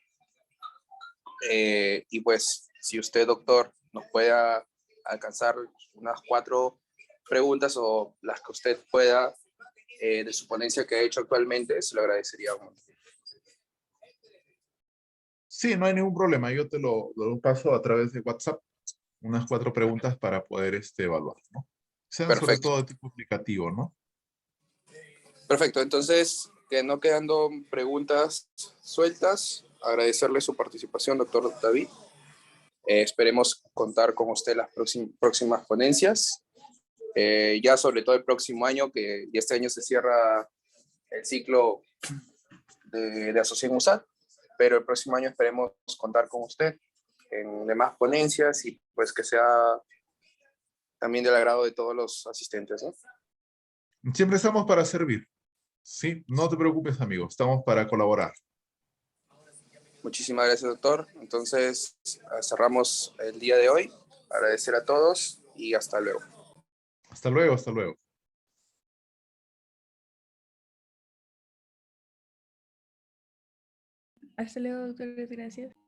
Y pues, si usted, doctor, nos pueda alcanzar unas 4 preguntas o las que usted pueda de su ponencia que ha hecho actualmente, se lo agradecería mucho. Sí, no hay ningún problema. Yo te lo paso a través de WhatsApp. Unas 4 preguntas para poder evaluar, ¿no? Sean sobre Perfecto. todo de tipo aplicativo, ¿no? Perfecto, entonces, que no quedando preguntas sueltas, agradecerle su participación, doctor David. Esperemos contar con usted en las próximas ponencias. Ya sobre todo el próximo año, que este año se cierra el ciclo de Asociación USAT, pero el próximo año esperemos contar con usted en demás ponencias y pues que sea también del agrado de todos los asistentes, ¿no? Siempre estamos para servir. Sí, no te preocupes, amigo. Estamos para colaborar. Muchísimas gracias, doctor. Entonces, cerramos el día de hoy. Agradecer a todos y hasta luego. Hasta luego, hasta luego. Hasta luego, doctor. Gracias.